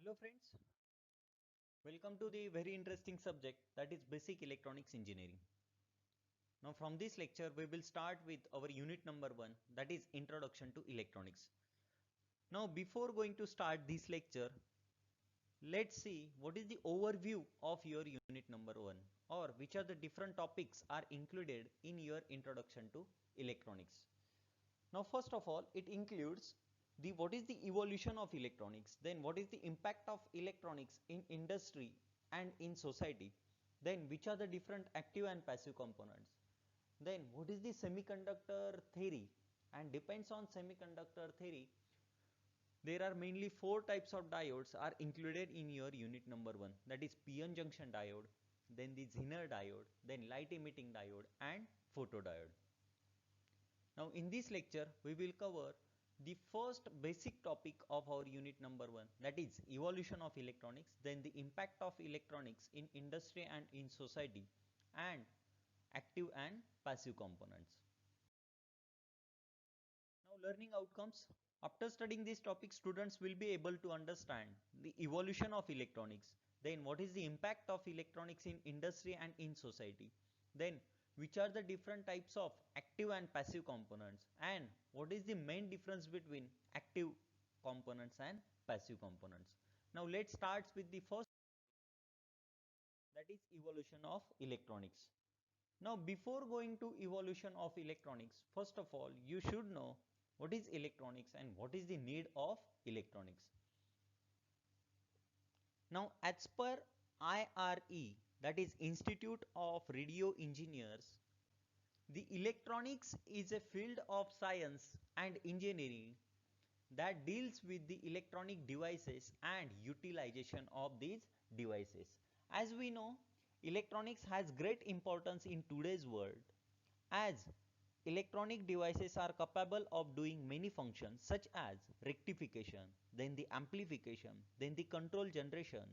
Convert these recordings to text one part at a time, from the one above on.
Hello friends, welcome to the very interesting subject that is basic electronics engineering. Now from this lecture we will start with our unit number 1, that is introduction to electronics. Now before going to start this lecture, let's see what is the overview of your unit number 1 or which are the different topics are included in your introduction to electronics. Now first of all, it includes the what is the evolution of electronics, then what is the impact of electronics in industry and in society, then which are the different active and passive components, then what is the semiconductor theory, and depends on semiconductor theory there are mainly 4 types of diodes are included in your unit number 1, that is p-n junction diode, then the Zener diode, then light emitting diode and photodiode. Now in this lecture we will cover the first basic topic of our unit number 1, that is evolution of electronics, then the impact of electronics in industry and in society, and active and passive components. Now learning outcomes. After studying this topic, students will be able to understand the evolution of electronics, then what is the impact of electronics in industry and in society, then which are the different types of active and passive components, and what is the main difference between active components and passive components. Now let's start with the first, that is evolution of electronics. Now before going to evolution of electronics, first of all you should know what is electronics and what is the need of electronics. Now as per IRE, that is Institute of Radio Engineers, the electronics is a field of science and engineering that deals with the electronic devices and utilization of these devices. As we know, electronics has great importance in today's world, as electronic devices are capable of doing many functions such as rectification, then the amplification, then the control generation,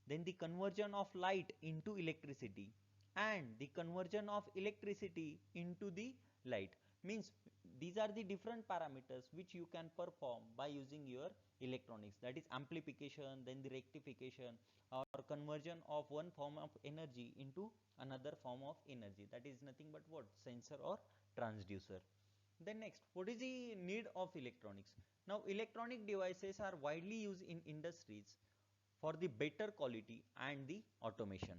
then the conversion of light into electricity, and the conversion of electricity into the light. Means these are the different parameters which you can perform by using your electronics, that is amplification, then the rectification or conversion of one form of energy into another form of energy, that is nothing but what, sensor or transducer. Then next, what is the need of electronics? Now electronic devices are widely used in industries for the better quality and the automation.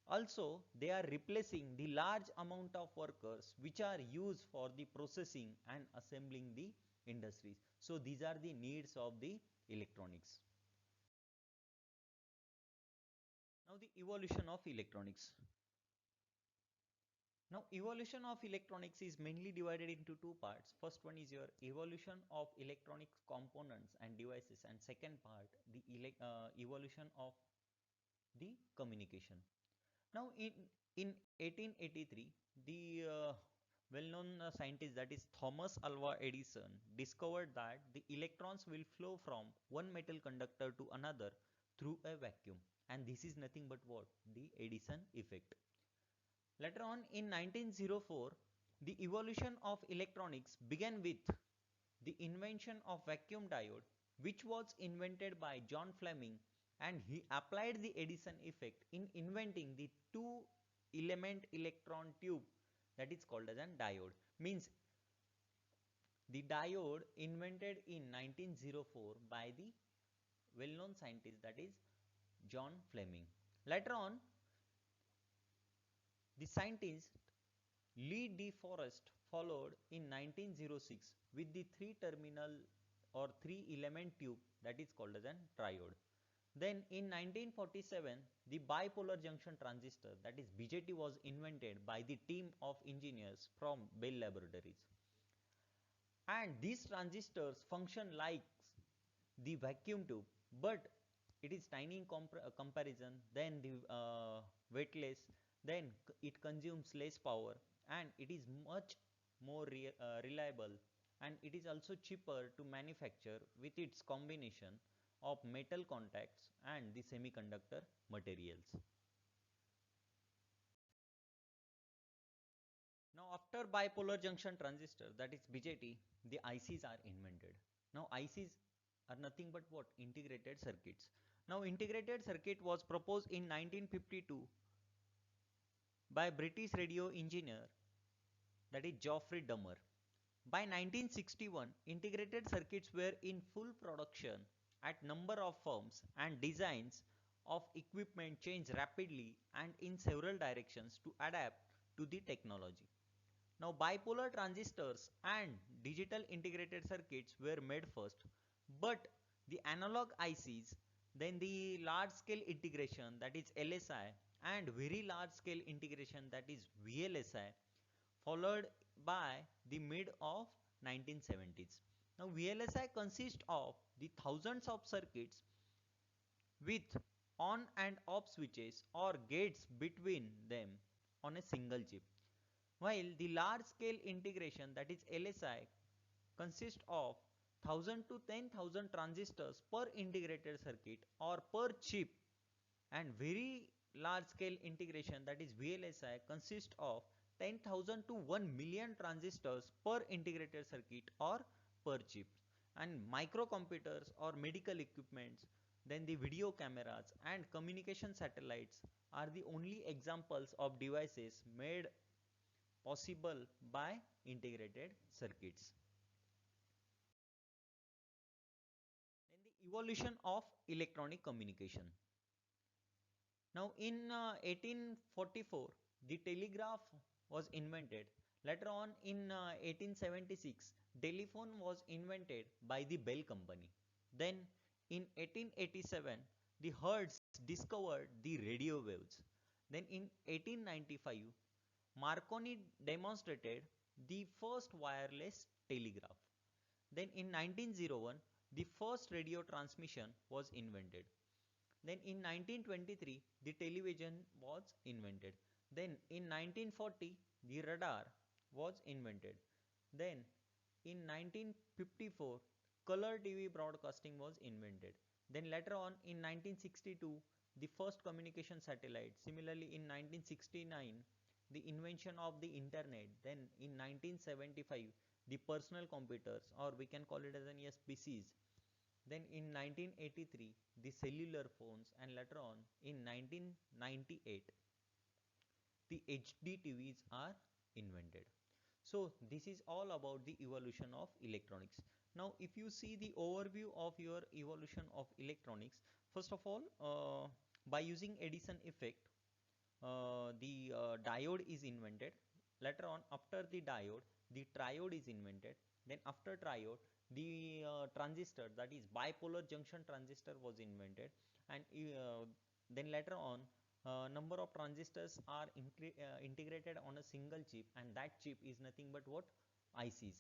Also, they are replacing the large amount of workers which are used for the processing and assembling the industries. So these are the needs of the electronics. Now the evolution of electronics. Now evolution of electronics is mainly divided into 2 parts. First one is your evolution of electronic components and devices, and second part the evolution of the communication. Now in 1883, the well-known scientist, that is Thomas Alva Edison, discovered that the electrons will flow from one metal conductor to another through a vacuum, and this is nothing but what, the Edison effect. Later on in 1904, the evolution of electronics began with the invention of vacuum diode, which was invented by John Fleming, and he applied the Edison effect in inventing the two element electron tube, that is called as a diode. Means the diode invented in 1904 by the well-known scientist, that is John Fleming. Later on, the scientist Lee De Forest followed in 1906 with the 3-terminal or 3-element tube, that is called as a triode. Then in 1947, the bipolar junction transistor, that is BJT, was invented by the team of engineers from Bell Laboratories. And these transistors function like the vacuum tube, but it is tiny in comparison, then the weightless, then it consumes less power, and it is much more reliable, and it is also cheaper to manufacture with its combination of metal contacts and the semiconductor materials. Now after bipolar junction transistor, that is BJT, the ICs are invented. Now ICs are nothing but what? Integrated circuits. Now integrated circuit was proposed in 1952 by British radio engineer, that is Geoffrey Dummer. By 1961, integrated circuits were in full production at number of firms, and designs of equipment changed rapidly and in several directions to adapt to the technology. Now bipolar transistors and digital integrated circuits were made first, but the analog ICs, then the large scale integration, that is LSI, and very large scale integration, that is VLSI, followed by the mid of 1970s. Now VLSI consists of the thousands of circuits with on and off switches or gates between them on a single chip, while the large scale integration, that is LSI, consists of 1000 to 10,000 transistors per integrated circuit or per chip, and very large scale integration, that is VLSI, consists of 10,000 to 1 million transistors per integrated circuit or per chip. And microcomputers or medical equipments, then the video cameras and communication satellites are the only examples of devices made possible by integrated circuits. Then the evolution of electronic communication. Now in 1844, the telegraph was invented. Later on in 1876, telephone was invented by the Bell Company. Then in 1887, the Hertz discovered the radio waves. Then in 1895, Marconi demonstrated the first wireless telegraph. Then in 1901, the first radio transmission was invented. Then in 1923, the television was invented. Then in 1940, the radar was invented. Then in 1954, color TV broadcasting was invented. Then later on in 1962, the first communication satellite. Similarly in 1969, the invention of the internet. Then in 1975, the personal computers, or we can call it as an yes PCs. Then in 1983, the cellular phones, and later on in 1998, the HD TVs are invented. So this is all about the evolution of electronics. Now if you see the overview of your evolution of electronics, first of all, by using Edison effect, the diode is invented. Later on, after the diode, the triode is invented. Then after triode, the transistor, that is bipolar junction transistor, was invented. And then later on, number of transistors are integrated on a single chip, and that chip is nothing but what? ICs.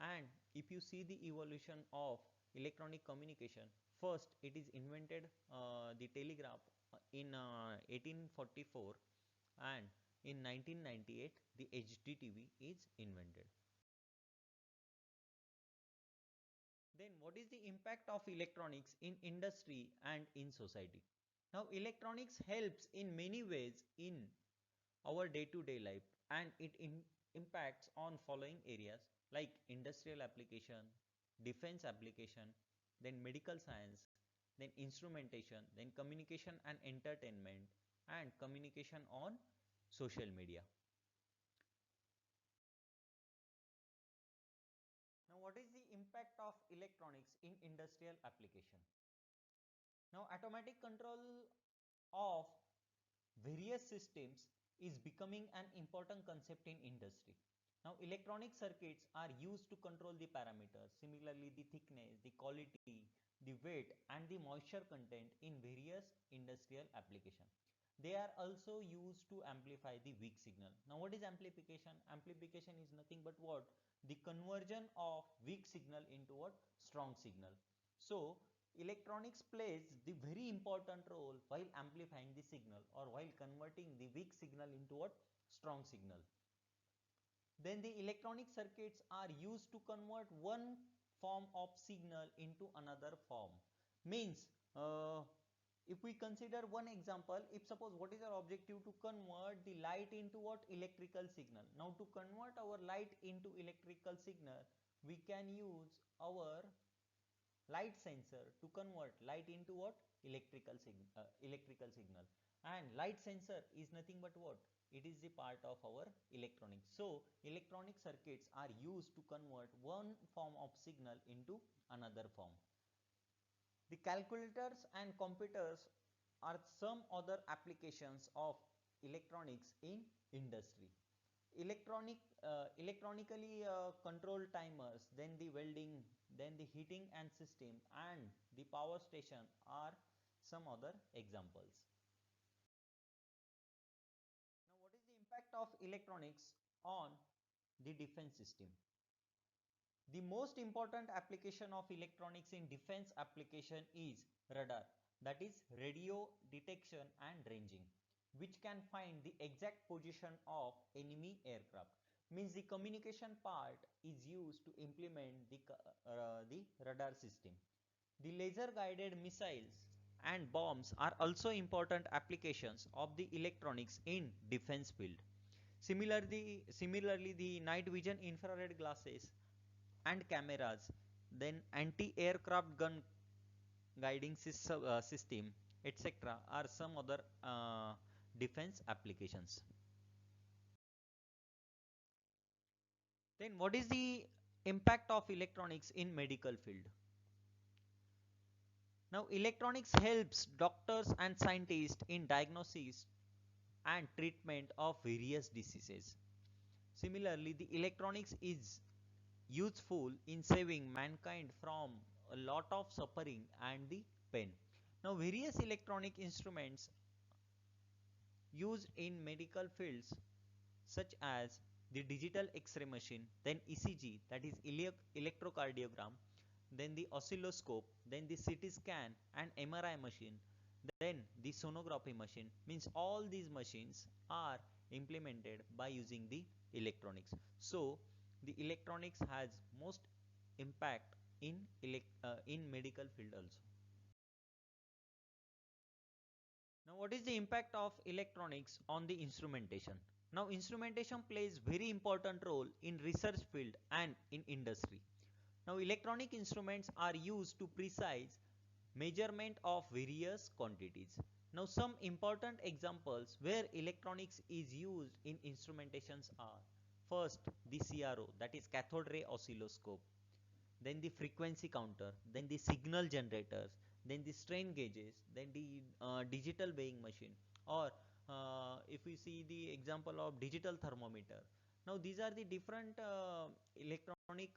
And if you see the evolution of electronic communication, first it is invented, the telegraph, in 1844, and in 1998 the HDTV is invented. Then what is the impact of electronics in industry and in society? Now electronics helps in many ways in our day-to-day life, and it impacts on following areas like industrial application, defense application, then medical science, then instrumentation, then communication and entertainment, and communication on social media. Now what is the impact of electronics in industrial application? Now automatic control of various systems is becoming an important concept in industry. Now electronic circuits are used to control the parameters, similarly the thickness, the quality, the weight and the moisture content in various industrial application. They are also used to amplify the weak signal. Now what is amplification? Amplification is nothing but what? The conversion of weak signal into what? Strong signal. So electronics plays the very important role while amplifying the signal, or while converting the weak signal into what? Strong signal. Then the electronic circuits are used to convert one form of signal into another form. Means, if we consider one example, if suppose what is our objective? To convert the light into what? Electrical signal. Now to convert our light into electrical signal, we can use our light sensor to convert light into what? Electrical signal. And light sensor is nothing but what? It is the part of our electronics. So electronic circuits are used to convert one form of signal into another form. The calculators and computers are some other applications of electronics in industry. Electronically controlled timers, then the welding, then the heating and system, and the power station are some other examples. Now, what is the impact of electronics on the defense system? The most important application of electronics in defense application is radar, that is radio detection and ranging, which can find the exact position of enemy aircraft. Means the communication part is used to implement the radar system. The laser guided missiles and bombs are also important applications of the electronics in defense field. Similarly, the night vision infrared glasses and cameras, then anti-aircraft gun guiding system, etc. are some other defense applications. Then what is the impact of electronics in medical field? Now electronics helps doctors and scientists in diagnosis and treatment of various diseases. Similarly, the electronics is useful in saving mankind from a lot of suffering and the pain. Now various electronic instruments used in medical fields such as the digital X-ray machine, then ECG, that is electrocardiogram, then the oscilloscope, then the CT scan and MRI machine, then the sonography machine. Means all these machines are implemented by using the electronics. So the electronics has most impact in medical field also. Now what is the impact of electronics on the instrumentation? Now instrumentation plays very important role in research field and in industry. Now electronic instruments are used to precise measurement of various quantities. Now some important examples where electronics is used in instrumentations are: first, the CRO, that is cathode ray oscilloscope, then the frequency counter, then the signal generators, then the strain gauges, then the digital weighing machine, or if we see the example of digital thermometer. Now these are the different electronic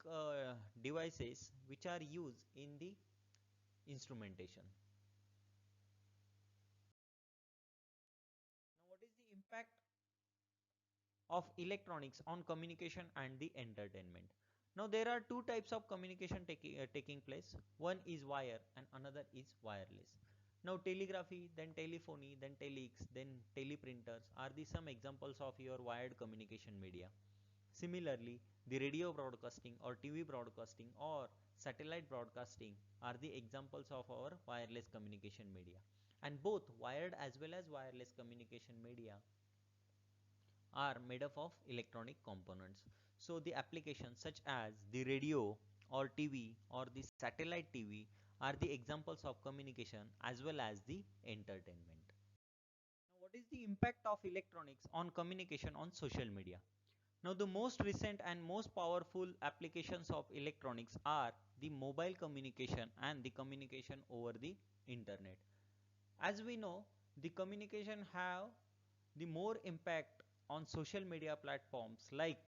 devices which are used in the instrumentation. Now what is the impact of electronics on communication and the entertainment? Now there are two types of communication taking place. One is wire and another is wireless. Now telegraphy, then telephony, then telex, then teleprinters are the some examples of your wired communication media. Similarly, the radio broadcasting or TV broadcasting or satellite broadcasting are the examples of our wireless communication media. And both wired as well as wireless communication media are made up of electronic components. So the applications such as the radio or TV or the satellite TV are the examples of communication as well as the entertainment. Now, what is the impact of electronics on communication on social media? Now the most recent and most powerful applications of electronics are the mobile communication and the communication over the internet. As we know, the communication have the more impact on social media platforms like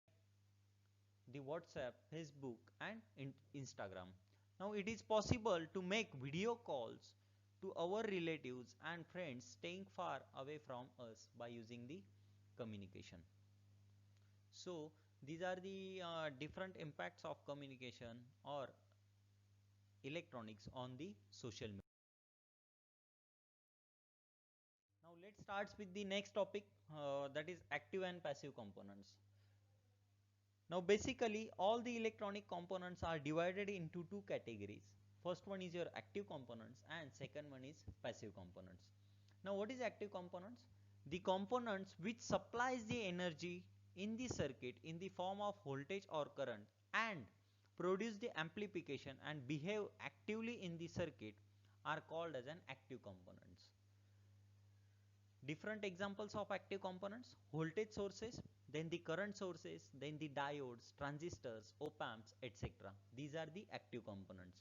the WhatsApp, Facebook and Instagram. Now it is possible to make video calls to our relatives and friends staying far away from us by using the communication. So these are the different impacts of communication or electronics on the social media. Now let's start with the next topic, that is active and passive components. Now basically all the electronic components are divided into two categories. First one is your active components and second one is passive components. Now what is active components? The components which supplies the energy in the circuit in the form of voltage or current and produce the amplification and behave actively in the circuit are called as an active components. Different examples of active components: voltage sources, then the current sources, then the diodes, transistors, op-amps, etc. These are the active components.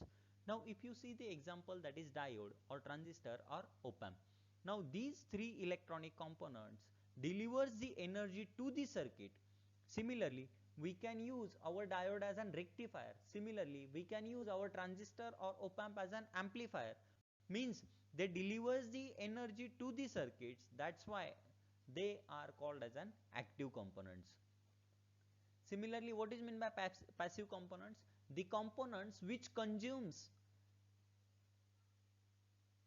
Now if you see the example, that is diode or transistor or op-amp. Now these three electronic components delivers the energy to the circuit. Similarly, we can use our diode as an rectifier. Similarly, we can use our transistor or op-amp as an amplifier. Means they delivers the energy to the circuits. That's why they are called as an active components. Similarly, what is meant by passive components? The components which consumes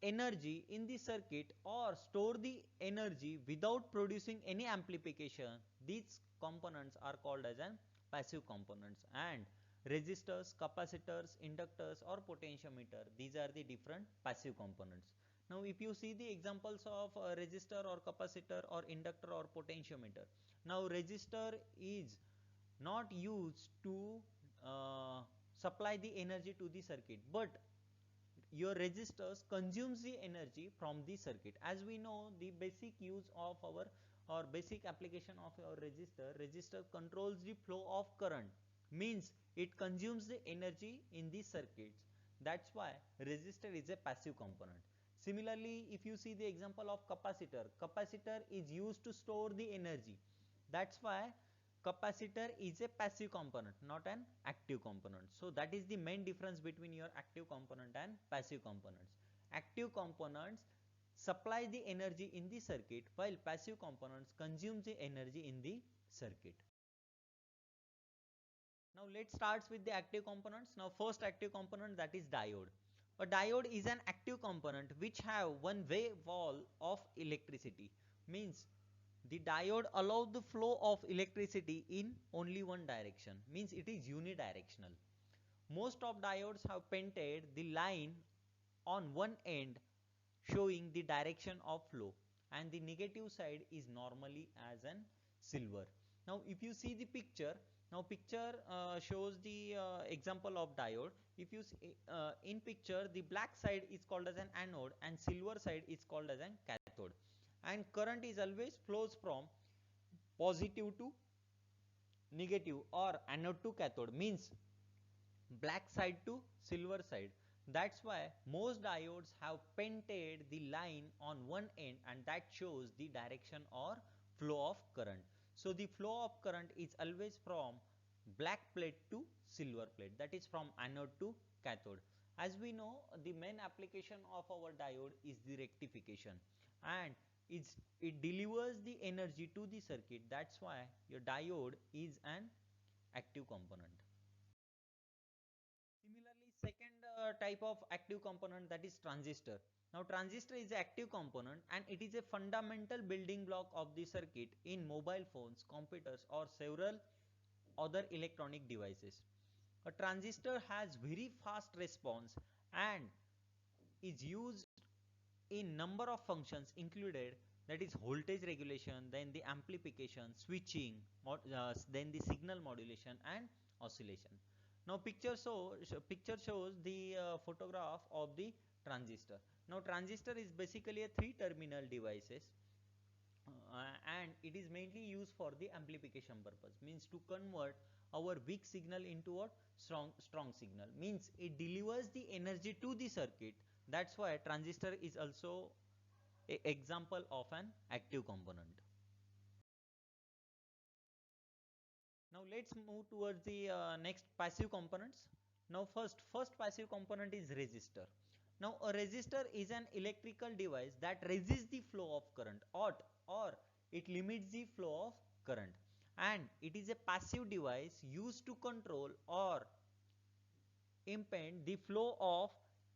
energy in the circuit or store the energy without producing any amplification. These components are called as an passive components. And resistors, capacitors, inductors or potentiometer, these are the different passive components. Now if you see the examples of resistor or capacitor or inductor or potentiometer, now resistor is not used to supply the energy to the circuit, but your resistors consumes the energy from the circuit. As we know, the basic use of our or basic application of our resistor controls the flow of current, means it consumes the energy in the circuits. That's why resistor is a passive component. Similarly, if you see the example of capacitor, capacitor is used to store the energy. That's why capacitor is a passive component, not an active component. So that is the main difference between your active component and passive components. Active components supply the energy in the circuit, while passive components consume the energy in the circuit. Now let's start with the active components. Now first active component, that is diode. A diode is an active component which have one way wall of electricity. Means the diode allows the flow of electricity in only one direction, means it is unidirectional. Most of diodes have painted the line on one end showing the direction of flow, and the negative side is normally as an silver. Now if you see the picture, now picture shows the example of diode. If you see in picture, the black side is called as an anode and silver side is called as an cathode, and current is always flows from positive to negative or anode to cathode, means black side to silver side. That's why most diodes have painted the line on one end, and that shows the direction or flow of current. So the flow of current is always from black plate to silver plate, that is from anode to cathode. As we know, the main application of our diode is the rectification, and it delivers the energy to the circuit. That's why your diode is an active component. Similarly, second type of active component, that is transistor. Now transistor is an active component and it is a fundamental building block of the circuit in mobile phones, computers or several other electronic devices. A transistor has very fast response and is used in number of functions included, that is voltage regulation, then the amplification, switching, then the signal modulation and oscillation. Now picture shows the photograph of the transistor. Now transistor is basically a three terminal devices, and it is mainly used for the amplification purpose, means to convert our weak signal into a strong signal, means it delivers the energy to the circuit. That's why transistor is also a example of an active component. Now let's move towards the next passive components. Now first passive component is resistor. Now a resistor is an electrical device that resists the flow of current, or it limits the flow of current, and it is a passive device used to control or impede the flow of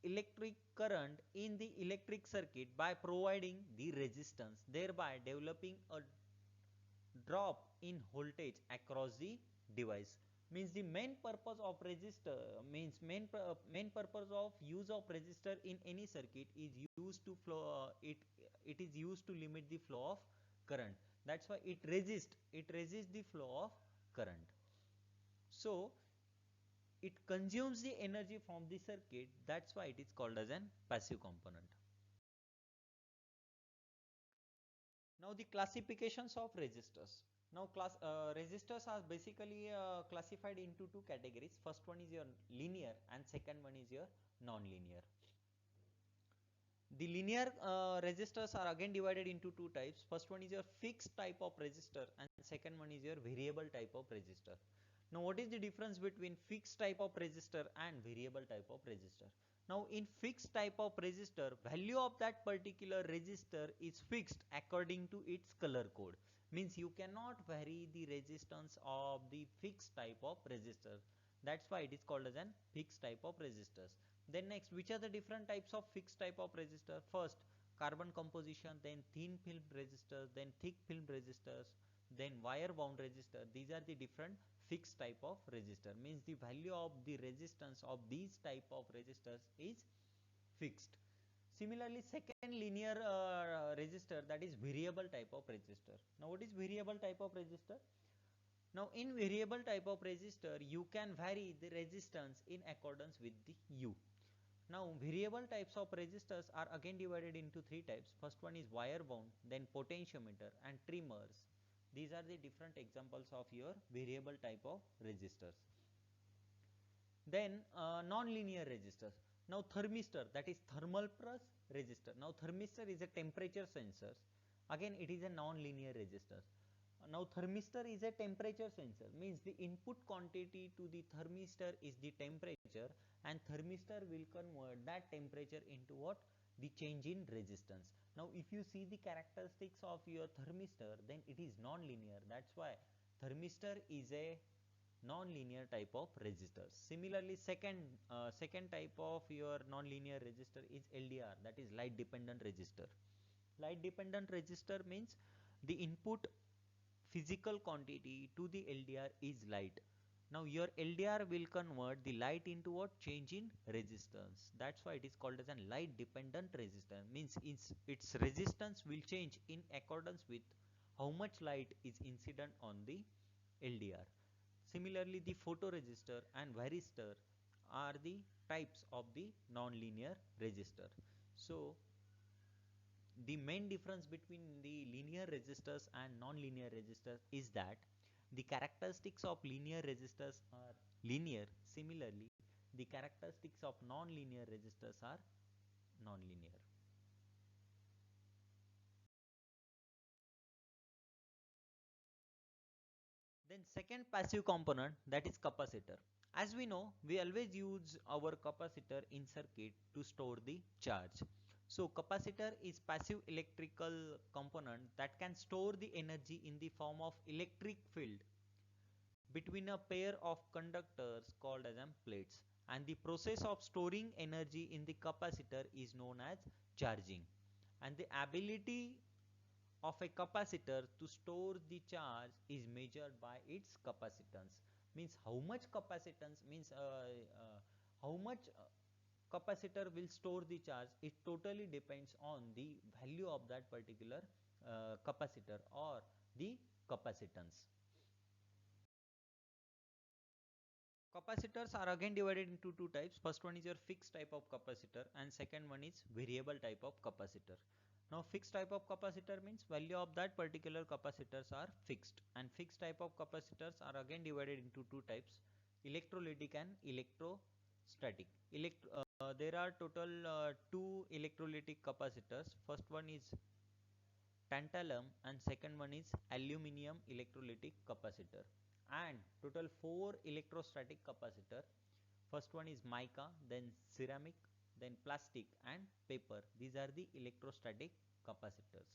electric current in the electric circuit by providing the resistance, thereby developing a drop in voltage across the device. Means the main purpose of resistor, means main purpose of use of resistor in any circuit is used to flow it is used to limit the flow of current. That's why it resists the flow of current. So it consumes the energy from the circuit. That's why it is called as an passive component. Now the classifications of resistors. Now resistors are basically classified into two categories. First one is your linear and second one is your non-linear. The linear resistors are again divided into two types. First one is your fixed type of resistor and second one is your variable type of resistor. Now what is the difference between fixed type of resistor and variable type of resistor? Now in fixed type of resistor, value of that particular resistor is fixed according to its color code. Means you cannot vary the resistance of the fixed type of resistor. That's why it is called as an fixed type of resistors. Then next, which are the different types of fixed type of resistor? First, carbon composition, then thin film resistors, then thick film resistors, then wire wound resistor. These are the different fixed type of resistor. Means the value of the resistance of these type of resistors is fixed. Similarly, second linear resistor, that is variable type of resistor. Now what is variable type of resistor? Now in variable type of resistor, you can vary the resistance in accordance with the U. Now variable types of resistors are again divided into three types. First one is wire wound, then potentiometer and trimmers. These are the different examples of your variable type of resistors. Then non-linear resistors. Now thermistor, that is thermal plus resistor. Now thermistor is a temperature sensor. Again it is a non-linear resistor. Now thermistor is a temperature sensor, means the input quantity to the thermistor is the temperature and thermistor will convert that temperature into what? The change in resistance. Now if you see the characteristics of your thermistor, then it is non-linear. That's why thermistor is a non-linear type of resistor. Similarly, second type of your non-linear resistor is LDR, that is light dependent resistor. Light dependent resistor means the input physical quantity to the LDR is light. Now your LDR will convert the light into what? Change in resistance. That's why it is called as a light dependent resistor. Means its resistance will change in accordance with how much light is incident on the LDR. Similarly, the photoresistor and varistor are the types of the non-linear resistor. So the main difference between the linear resistors and non-linear resistors is that the characteristics of linear resistors are linear. Similarly, the characteristics of non-linear resistors are non-linear. Then second passive component, that is capacitor. As we know, we always use our capacitor in circuit to store the charge. So capacitor is passive electrical component that can store the energy in the form of electric field between a pair of conductors called as plates, and the process of storing energy in the capacitor is known as charging. And the ability of a capacitor to store the charge is measured by its capacitance. Means how much capacitance means how much capacitor will store the charge, it totally depends on the value of that particular capacitor or the capacitance. Capacitors are again divided into two types. First one is your fixed type of capacitor and second one is variable type of capacitor. Now fixed type of capacitor means value of that particular capacitors are fixed, and fixed type of capacitors are again divided into two types, electrolytic and electrostatic. There are total two electrolytic capacitors. First one is tantalum and second one is aluminum electrolytic capacitor, and total four electrostatic capacitor. First one is mica, then ceramic, then plastic and paper. These are the electrostatic capacitors.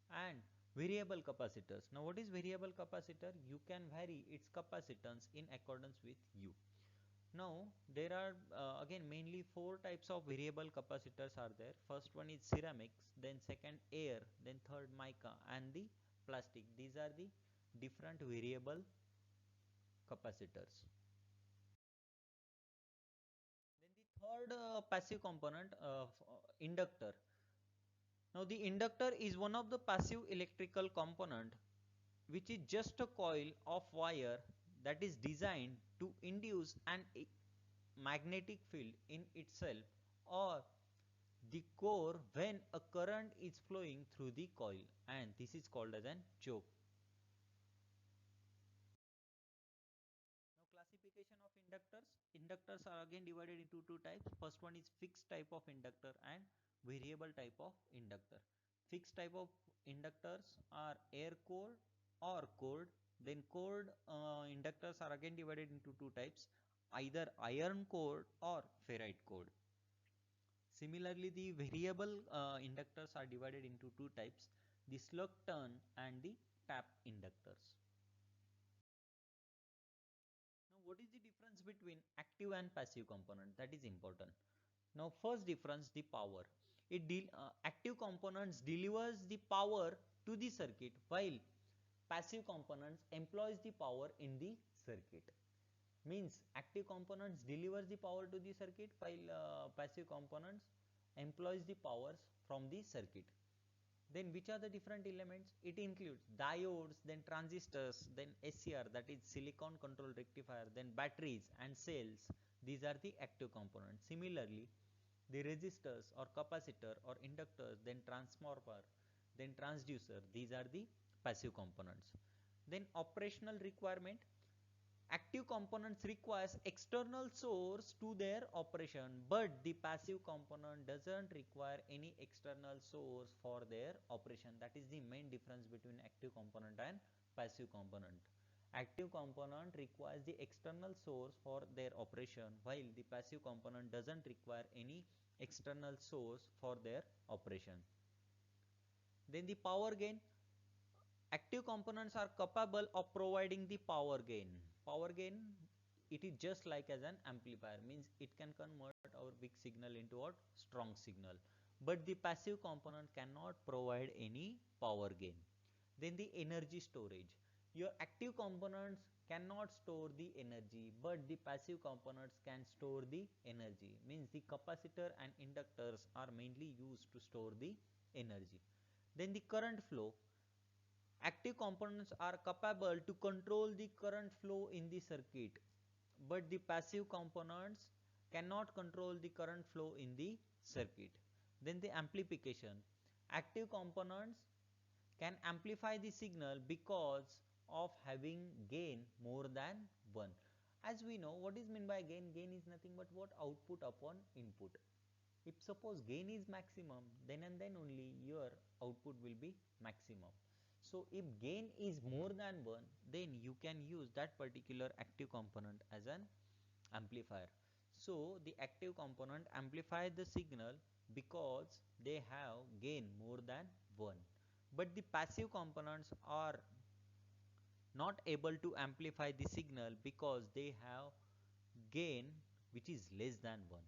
And variable capacitors. Now what is variable capacitor? You can vary its capacitance in accordance with U. Now there are again mainly four types of variable capacitors are there. First one is ceramics, then second air, then third mica and the plastic. These are the different variable capacitors. Then the third passive component of inductor. Now the inductor is one of the passive electrical component which is just a coil of wire that is designed to induce an magnetic field in itself or the core when a current is flowing through the coil, and this is called as an choke. Now classification of inductors. Inductors are again divided into two types. First one is fixed type of inductor and variable type of inductor. Fixed type of inductors are air cored or cored. Then cored inductors are again divided into two types, either iron cored or ferrite cored. Similarly, the variable inductors are divided into two types, the slug turn and the tap inductors. Now, what is the difference between active and passive component? That is important. Now, first difference, the power. Active components delivers the power to the circuit, while passive components employs the power in the circuit. Means active components delivers the power to the circuit, while passive components employs the powers from the circuit. Then which are the different elements? It includes diodes, then transistors, then SCR, that is silicon control rectifier, then batteries and cells. These are the active components. Similarly, the resistors or capacitor or inductors, then transformer, then transducer, these are the passive components. Then operational requirement. Active components requires external source to their operation, but the passive component doesn't require any external source for their operation. That is the main difference between active component and passive component. Active component requires the external source for their operation, while the passive component doesn't require any external source for their operation. Then the power gain. Active components are capable of providing the power gain. Power gain, it is just like as an amplifier, means it can convert our weak signal into a strong signal. But the passive component cannot provide any power gain. Then the energy storage. Your active components cannot store the energy, but the passive components can store the energy. Means the capacitor and inductors are mainly used to store the energy. Then the current flow. Active components are capable to control the current flow in the circuit, but the passive components cannot control the current flow in the circuit. Then the amplification. Active components can amplify the signal because of having gain more than 1. As we know, what is meant by gain? Gain is nothing but what? Output upon input. If suppose gain is maximum, then and then only your output will be maximum. So if gain is more than 1, then you can use that particular active component as an amplifier. So the active component amplify the signal because they have gain more than 1. But the passive components are not able to amplify the signal because they have gain which is less than 1.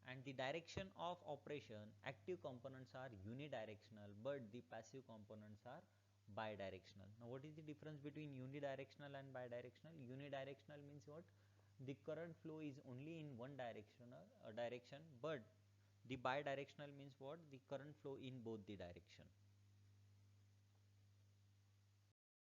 And the direction of operation, active components are unidirectional, but the passive components are bidirectional. Now what is the difference between unidirectional and bidirectional? Unidirectional means what? The current flow is only in one direction, but the bidirectional means what? The current flow in both the direction.